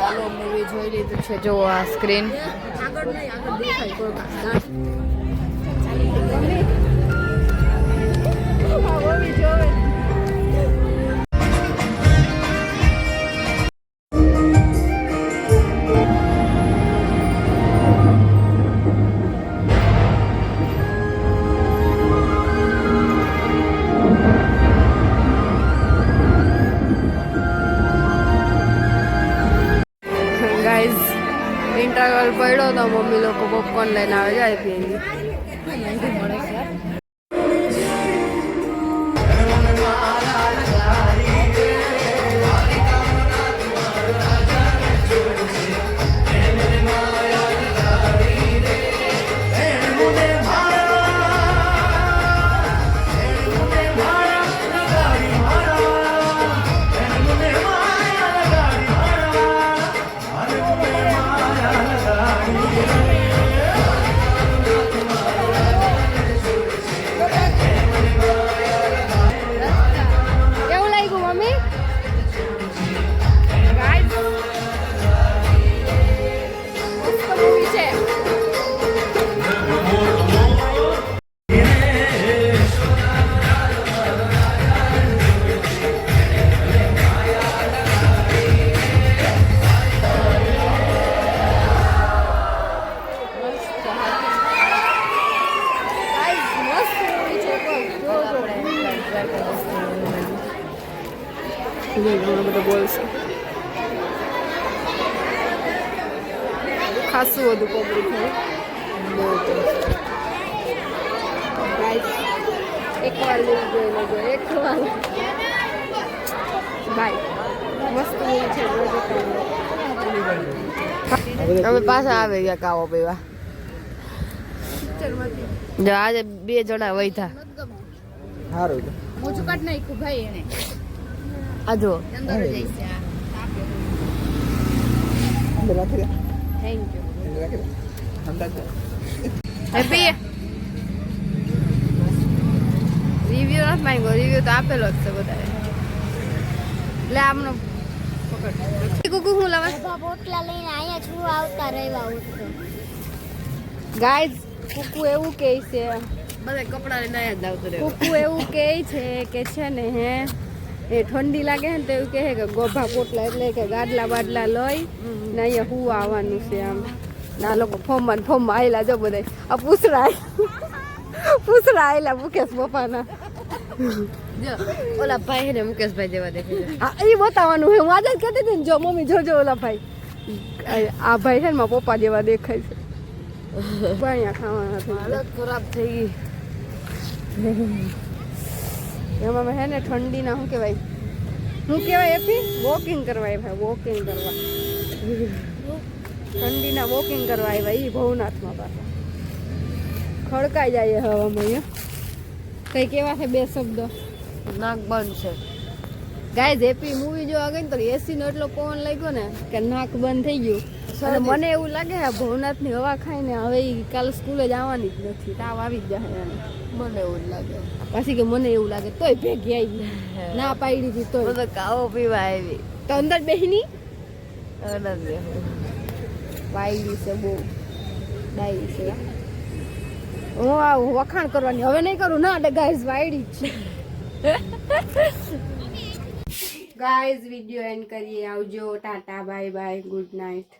ચાલો મૂવી જોઈ લીધું છે જો આ સ્ક્રીન ઇન્ટરવલ પડ્યો તો મમ્મી લોકો પોપકોર્ન લઈને આવે જાય પી બધું બોલશે ખાસું બધું પબ્લિક એકવાર જોઈ લેજો એકવાર ભાઈ મસ્ત છે અમે પાછા આવી ગયા કાવો પીવા જો આજે 2 જણા વૈધા સારું મોજું કાઢ નાખ્યું ભાઈ એને આ જો અંદર જઈશે થેન્ક યુ હેપી રિવ્યુ નથી માંગ્યો રિવ્યુ તો આપેલો જ છે બધાએ એટલે આમનો કુકુ હું લાવા પોટલા લઈને અહીંયા છું આવતા રહેવા ગાઈઝ કુકુ એવું કહે છે બધા કપડા લઈને અહીંયા જ આવતું રહે કુકુ એવું કહે છે કે છે ને હે એ ઠંડી લાગે ને તો એવું કહે કે ગોભા પોટલા એટલે કે ગાડલા બાડલા લઈ ને અહીંયા હું આવવાનું છે આમ ના લોકો ફોર્મમાં આવેલા જો બધા આ પૂછડા આવેલા મુકેશ પપ્પાના જો ઓલા ભાઈ ને મુકેશભાઈ જેવા દેખે હા એ બતાવવાનું છે હું આજે જ કહેતી હતી ને જો મમ્મી જોજો ઓલા ભાઈ આ ભાઈ છે ને મારા પપ્પા જેવા દેખાય છે અહીંયા ખાવાના હાલત ખરાબ થઈ ગઈ એમાં હે ને ઠંડીના શું કહેવાય એપી વોકિંગ કરવા ભાઈ વોકિંગ કરવા ઠંડીના વોકિંગ કરવા આવ્યા એ ભવનાથમાં પાછા ખડકાઈ જાય હવામાં અહીંયા કઈ કેવા છે 2 શબ્દો નાક બંધ છે ગાઈઝ હેપી મૂવી જોવા ગઈ ને તો એસી નો એટલો પવન લાગ્યો ને કે નાક બંધ થઈ ગયું અને મને એવું લાગે ભવનાથની હવા ખાઈને હવે કાલે સ્કૂલે જવાની જ નથી તાવ આવી જ જાય મને એવું જ લાગે પછી કે મને એવું લાગે તોય ભેગી આવી ના પાડી હતી તોય કાવો પીવા આવી તો અંદર બેહીની પાડી છે બહુ ડાયરી છે હું આવું વખાણ કરવાની હવે નહીં કરું ના ગાઈઝ વાયડી જ છે ગાઈઝ વિડીયો એન્ડ કરીએ આવજો Tata bye bye good night